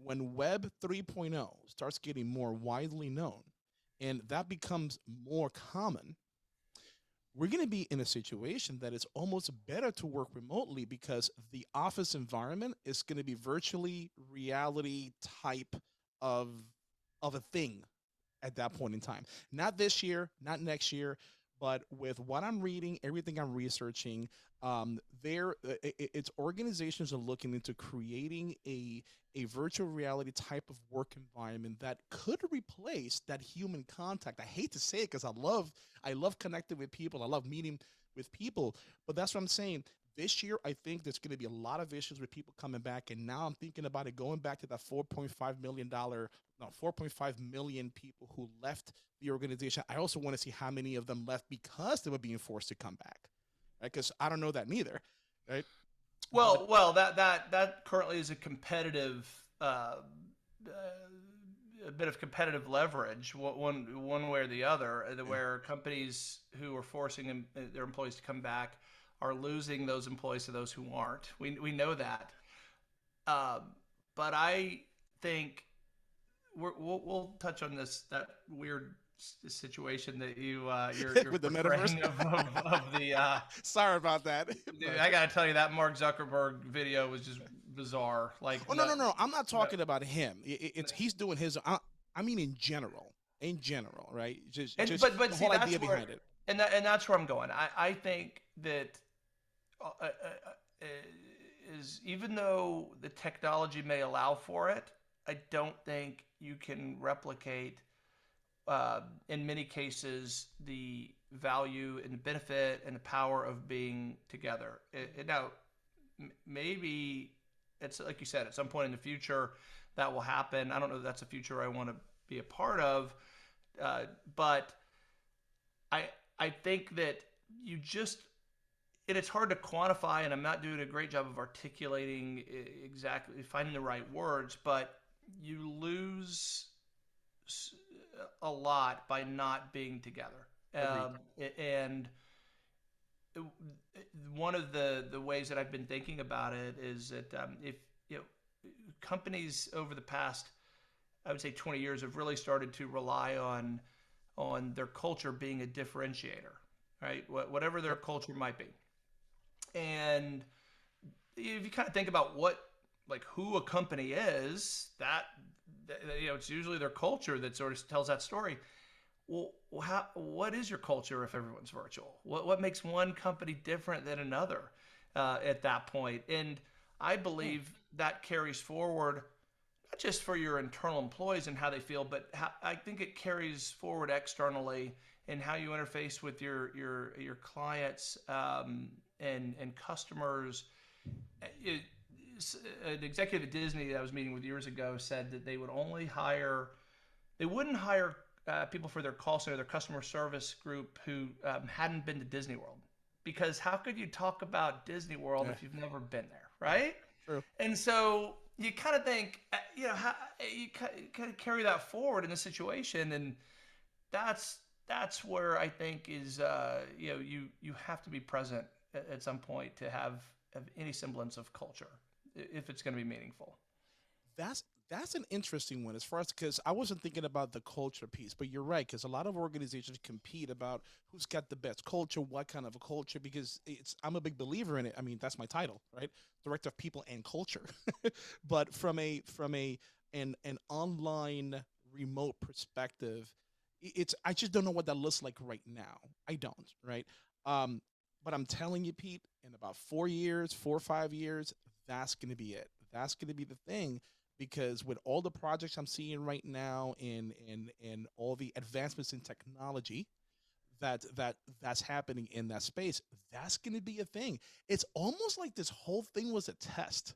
when Web 3.0 starts getting more widely known, and that becomes more common, we're going to be in a situation that it's almost better to work remotely because the office environment is going to be virtually reality type of of a thing at that point in time. Not this year, not next year, but with what I'm reading, everything I'm researching, it's organizations are looking into creating a virtual reality type of work environment that could replace that human contact. I hate to say it because I love connecting with people. I love meeting with people, but that's what I'm saying. This year, I think there's going to be a lot of issues with people coming back, and now I'm thinking about it going back to that $4.5 million, no, 4.5 million people who left the organization. I also want to see how many of them left because they were being forced to come back, right? Because I don't know that neither, right? But Well, that currently is a competitive, a bit of competitive leverage, one way or the other, yeah, where companies who are forcing their employees to come back are losing those employees to those who aren't. We know that, uh, but I think we'll touch on this that weird situation that you're with the metaverse. portraying of the Sorry about that, dude, but I gotta tell you that Mark Zuckerberg video was just bizarre. Like oh no, no, no, no, I'm not no, talking about him. It's he's doing his. I mean, in general, right? and Just but the see whole that's idea where, behind it. and that's where I'm going. I think that is, even though the technology may allow for it, I don't think you can replicate in many cases the value and the benefit and the power of being together. Now, maybe it's like you said, at some point in the future that will happen. I don't know if that's a future I want to be a part of, but I I think that you just and it's hard to quantify, and I'm not doing a great job of articulating exactly finding the right words, but you lose a lot by not being together. Agreed. And one of the ways that I've been thinking about it is that if you know companies over the past, I would say 20 years, have really started to rely on their culture being a differentiator, right? Whatever their Yep. culture might be, and if you kind of think about like who a company is, it's usually their culture that sort of tells that story. Well, what is your culture if everyone's virtual? What makes one company different than another at that point? And I Hmm. believe that carries forward not just for your internal employees and how they feel, but I think it carries forward externally in how you interface with your clients and customers. It, an executive at Disney that I was meeting with years ago said that they wouldn't hire people for their call center, their customer service group who hadn't been to Disney World. Because how could you talk about Disney World Yeah. if you've never been there, Yeah. right? True. And so you kind of think, how, you kind of carry that forward in a situation, and that's that's where I think is, you have to be present at some point to have any semblance of culture if it's going to be meaningful. That's that's an interesting one as far as because I wasn't thinking about the culture piece, but you're right because a lot of organizations compete about who's got the best culture, what kind of a culture. Because it's I'm a big believer in it. I mean, that's my title, right? Director of People and Culture. But from a an online remote perspective, it's I just don't know what that looks like right now. I don't, right? Um, but I'm telling you, Pete, in about 4 years, 4 or 5 years, that's going to be it. That's going to be the thing because with all the projects I'm seeing right now in all the advancements in technology that's happening in that space, that's going to be a thing. It's almost like this whole thing was a test.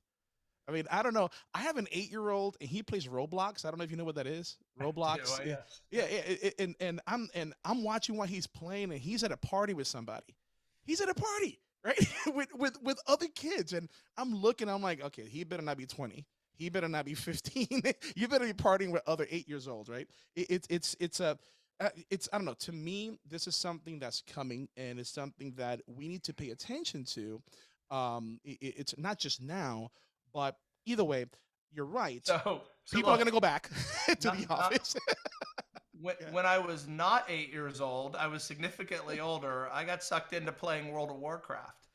I mean, I don't know. I have an 8-year-old and he plays Roblox. I don't know if you know what that is. Do Roblox. I? Yes. Yeah, yeah, and I'm watching while he's playing and he's at a party with somebody. He's at a party, right? with other kids and I'm looking I'm like, okay, he better not be 20. He better not be 15. You better be partying with other 8 years old, right? It's a it's I don't know. To me, this is something that's coming, and it's something that we need to pay attention to. It's not just now, but either way, you're right. So People are look, going to go back to the not office. Yeah. when I was not 8 years old, I was significantly older. I got sucked into playing World of Warcraft,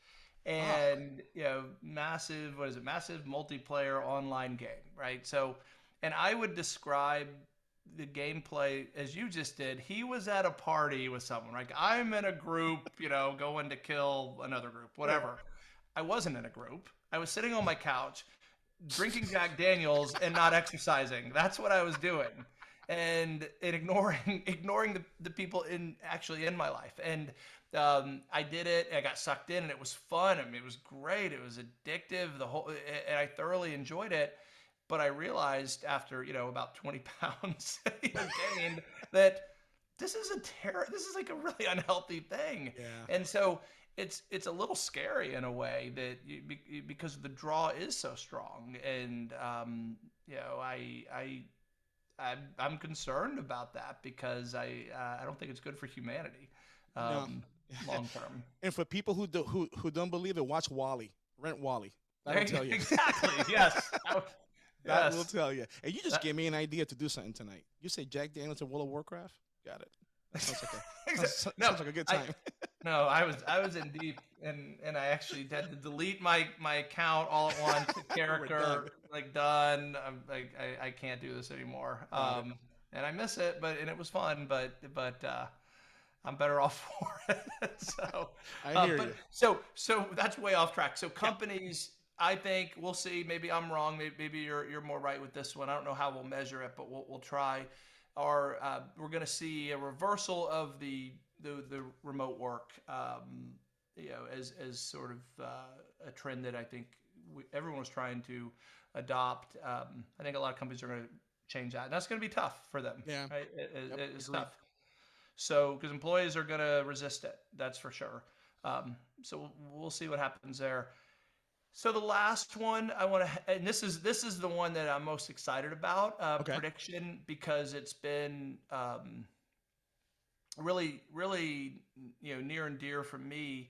Ah, and massive. What is it? Massive multiplayer online game, right? So, and I would describe the gameplay as you just did. He was at a party with someone. Like I'm in a group, going to kill another group, right. whatever. I wasn't in a group. I was sitting on my couch drinking Jack Daniels and not exercising. That's what I was doing. And ignoring ignoring the people in my life. And I did it. I got sucked in, and it was fun. I mean, it was great. It was addictive. And I thoroughly enjoyed it. But I realized after about 20 pounds gained that this is like a really unhealthy thing. Yeah. And so it's a little scary in a way that because the draw is so strong, and I'm concerned about that because I don't think it's good for humanity, No. um, long term. And for people who don't believe it, watch Wally. Rent Wally. That'll There you, tell you. exactly. Yes. That will Yes. tell you. And you just That, gave me an idea to do something tonight. You say Jack Daniels and World of Warcraft? Got it. That sounds like no, sounds like a good I time. no, I was in deep, and I actually had to delete my account all at once. We're done. Character like done. I'm like I can't do this anymore. Got it. And I miss it, and it was fun, but I'm better off for it. So, I hear but you. so that's way off track. So Yeah. companies, I think we'll see. Maybe I'm wrong. Maybe you're more right with this one. I don't know how we'll measure it, but we'll try. Or we're going to see a reversal of the remote work, as sort of a trend that I think everyone was trying to adopt. I think a lot of companies are going to change that, and that's going to be tough for them. Yeah. Right? Yep. It's Agreed. tough. So, because employees are going to resist it, that's for sure. So we'll see what happens there. So the last one I want to, and this is the one that I'm most excited about, Okay. prediction, because it's been really, really, near and dear for me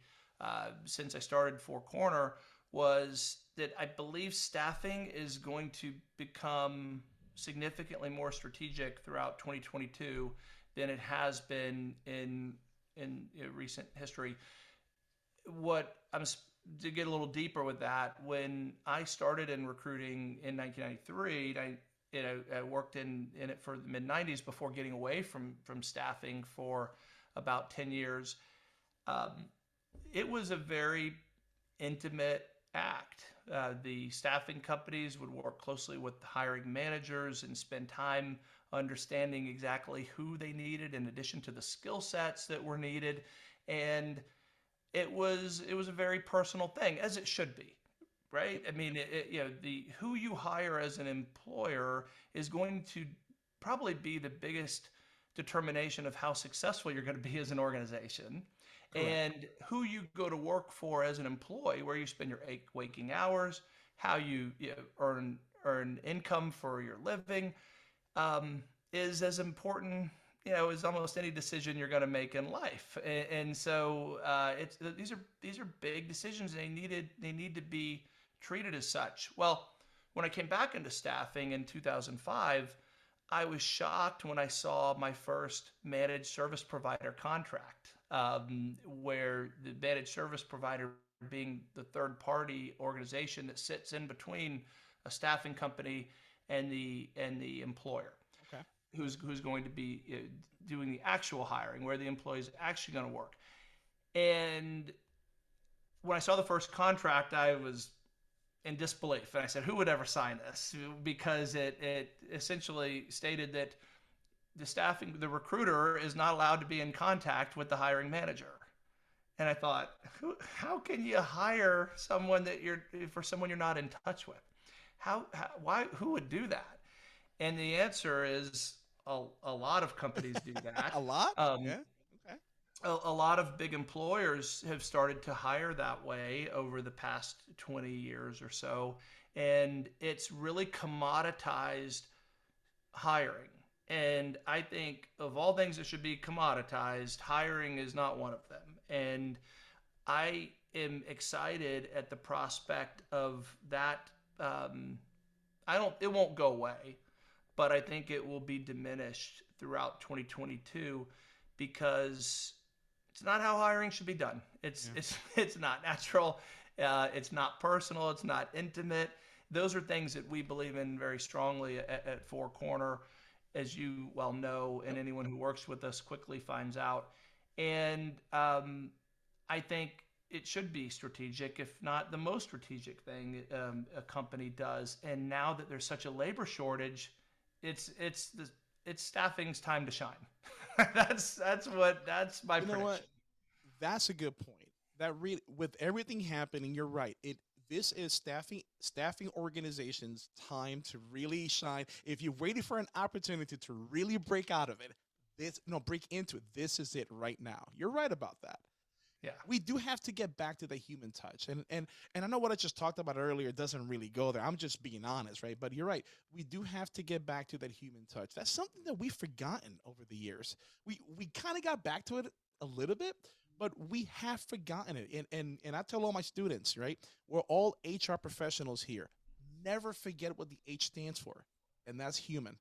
since I started Four Corner, was that I believe staffing is going to become significantly more strategic throughout 2022 than it has been in recent history. What I'm To get a little deeper with that, when I started in recruiting in 1993, I worked in it for the mid 90s before getting away from staffing for about 10 years. Um, it was a very intimate act. The staffing companies would work closely with the hiring managers and spend time understanding exactly who they needed in addition to the skill sets that were needed. And it was a very personal thing, as it should be, right? Yep. I mean, the who you hire as an employer is going to probably be the biggest determination of how successful you're going to be as an organization. Correct. And who you go to work for as an employee, where you spend your waking hours, how you earn income for your living, um, is as important, as almost any decision you're going to make in life. And so it's these are big decisions. They need to be treated as such. Well, when I came back into staffing in 2005, I was shocked when I saw my first managed service provider contract, where the managed service provider being the third party organization that sits in between a staffing company and the employer, Okay. who's going to be doing the actual hiring, where the employee is actually going to work. And when I saw the first contract, I was in disbelief, and I said, "Who would ever sign this?" Because it essentially stated that the recruiter is not allowed to be in contact with the hiring manager. And I thought, how can you hire someone for someone you're not in touch with? Why? Who would do that? And the answer is a lot of companies do that. A lot? Um, Yeah. Okay. a lot of big employers have started to hire that way over the past 20 years or so. And it's really commoditized hiring. And I think of all things that should be commoditized, hiring is not one of them. And I am excited at the prospect of that. It won't go away, but I think it will be diminished throughout 2022 because it's not how hiring should be done. It's Yeah. it's it's not natural. It's not personal. It's not intimate. Those are things that we believe in very strongly at Four Corner, as you well know, and Yep. anyone who works with us quickly finds out. And I think it should be strategic, if not the most strategic thing a company does. And now that there's such a labor shortage, it's staffing's time to shine. That's my You know what? prediction. That's a good point. That really, with everything happening, you're right. This is staffing organizations' time to really shine. If you're waiting for an opportunity to really break out of it, this no break into it. This is it right now. You're right about that. Yeah. We do have to get back to the human touch, and I know what I just talked about earlier doesn't really go there. I'm just being honest, right? But you're right. We do have to get back to that human touch. That's something that we've forgotten over the years. We kind of got back to it a little bit, but we have forgotten it. And I tell all my students, right? We're all HR professionals here. Never forget what the H stands for, and that's human.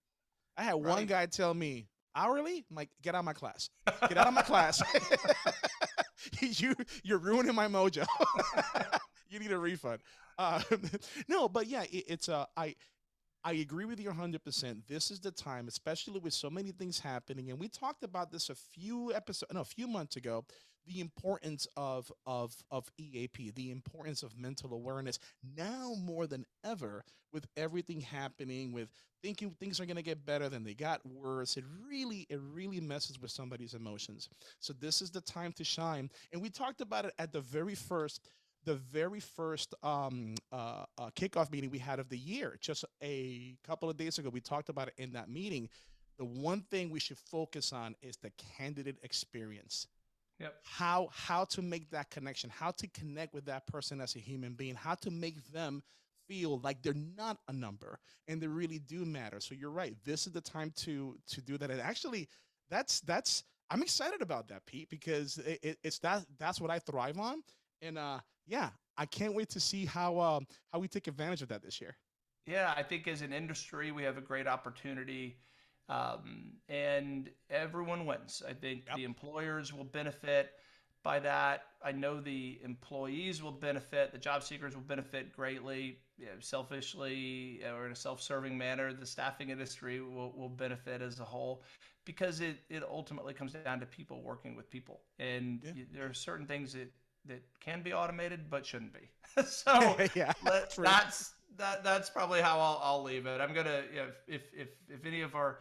I had one Right. guy tell me hourly, I'm like, get out of my class. Get out of my class. You're ruining my mojo. You need a refund. Uh, no, but yeah, it's I agree with you 100%. This is the time, especially with so many things happening, and we talked about this a few months ago. The importance of EAP, the importance of mental awareness, now more than ever, with everything happening, with thinking things are going to get better than they got worse. It really messes with somebody's emotions. So this is the time to shine, and we talked about it at the very first kickoff meeting we had of the year, just a couple of days ago. We talked about it in that meeting. The one thing we should focus on is the candidate experience. Yep. How to make that connection, how to connect with that person as a human being, how to make them feel like they're not a number and they really do matter. So you're right. This is the time to do that. And actually, that's I'm excited about that, Pete, because it's that's what I thrive on. And yeah, I can't wait to see how we take advantage of that this year. Yeah, I think as an industry, we have a great opportunity, and everyone wins. I think Yep. the employers will benefit by that. I know the employees will benefit. The job seekers will benefit greatly. Selfishly or in a self-serving manner, the staffing industry will benefit as a whole because it ultimately comes down to people working with people. And Yeah. there are certain things that can be automated but shouldn't be. So Yeah, true. that's probably how I'll leave it. I'm gonna, if any of our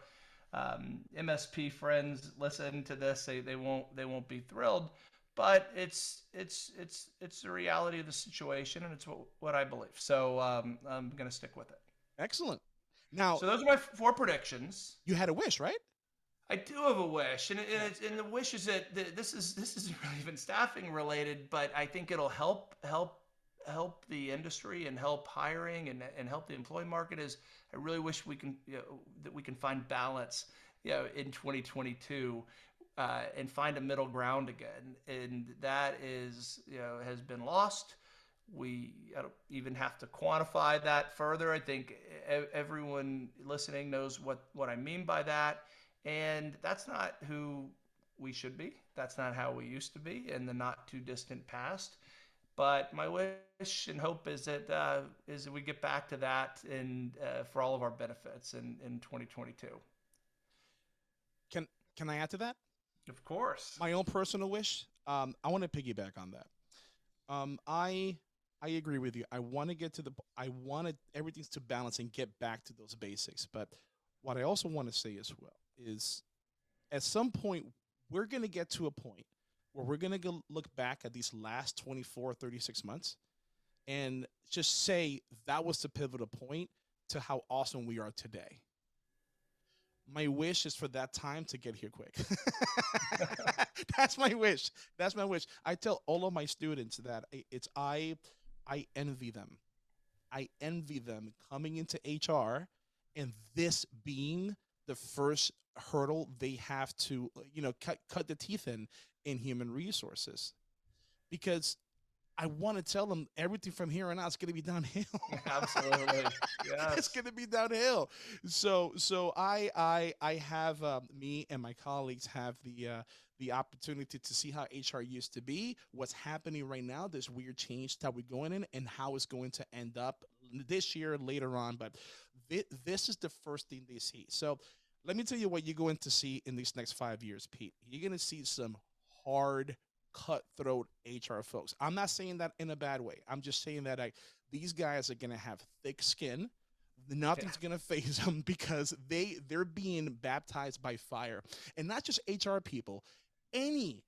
MSP friends listen to this, they won't be thrilled, but it's the reality of the situation, and it's what I believe. So I'm gonna stick with it. Excellent. Now, So those are my four predictions. you had a wish, right? I do have a wish, Yeah. and the wish is that this isn't really even staffing related, but I think it'll help the industry and help hiring and help the employee market. Is I really wish we can, that we can find balance, in 2022, and find a middle ground again, and that is, has been lost. I don't even have to quantify that further. I think everyone listening knows what I mean by that. And that's not who we should be. That's not how we used to be in the not too distant past. But my wish and hope is that we get back to that, and for all of our benefits in 2022. Can can I add to that? Of course. My own personal wish. I want to piggyback on that. I agree with you. I want to get to the. I wanted everything's to balance and get back to those basics. But what I also want to say as well is, at some point, we're going to get to a point where we're going to go look back at these last 24, 36 months and just say that was the pivotal point to how awesome we are today. My wish is for that time to get here quick. That's my wish. That's my wish. I tell all of my students that I envy them. I envy them coming into HR and this being the first hurdle they have to, cut the teeth in human resources, because I want to tell them everything from here on out is going to be downhill. Absolutely. It's Yes. going to be downhill. So I have, me and my colleagues have the opportunity to see how HR used to be, what's happening right now, this weird change that we're going in, and how it's going to end up this year later on. But this is the first thing they see. So let me tell you what you're going to see in these next 5 years, Pete. You're going to see some hard, cutthroat HR folks. I'm not saying that in a bad way. I'm just saying that these guys are going to have thick skin. Yeah. Nothing's going to phase them because they're being baptized by fire. And not just HR people, any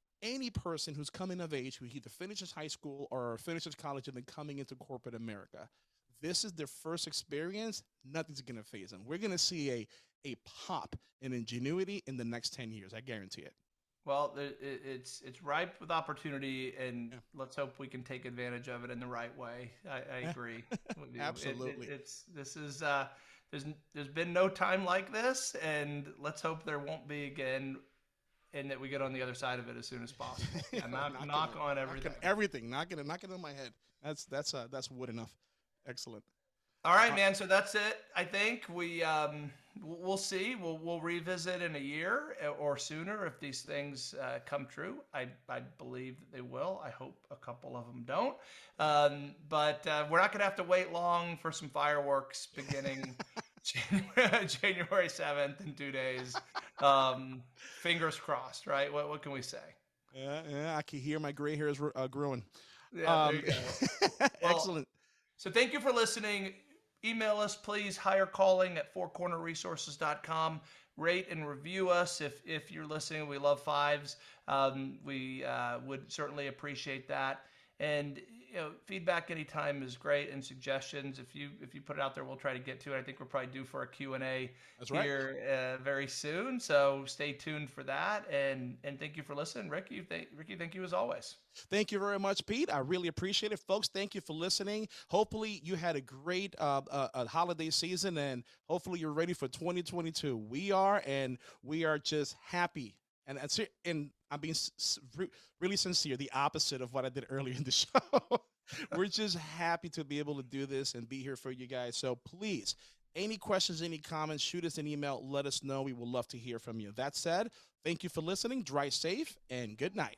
person who's coming of age, who either finishes high school or finishes college and then coming into corporate America. This is their first experience. Nothing's going to phase them. We're going to see a pop in ingenuity in the next 10 years. I guarantee it. Well, it's ripe with opportunity, and Yeah. let's hope we can take advantage of it in the right way. I Yeah. agree with you. Absolutely. It's this is there's been no time like this, and let's hope there won't be again, and that we get on the other side of it as soon as possible. Yeah, knocking knock it, on knocking everything. everything, knocking on my head. That's wood enough. Excellent. All right, Uh, man. So that's it. I think we'll see. We'll revisit in a year or sooner if these things come true. I believe that they will. I hope a couple of them don't. But we're not going to have to wait long for some fireworks beginning January 7th in 2 days. Fingers crossed, right? What can we say? yeah, yeah. I can hear my gray hairs growing. Yeah, there Um, you go. Well, excellent. so thank you for listening. Email us, please, hirecalling at fourcornerresources.com. Rate and review us if you're listening. We love fives. We would certainly appreciate that. And feedback anytime is great, and suggestions. If you put it out there, we'll try to get to it. I think we're probably due for a Q&A That's right. here very soon. So stay tuned for that. And thank you for listening, Ricky. Ricky, thank you as always. Thank you very much, Pete. I really appreciate it, folks. Thank you for listening. Hopefully, you had a great holiday season, and hopefully, you're ready for 2022. We are, and we are just happy. And I'm being really sincere, the opposite of what I did earlier in the show. We're just happy to be able to do this and be here for you guys. So please, any questions, any comments, shoot us an email. Let us know. We would love to hear from you. That said, thank you for listening. Drive safe and good night.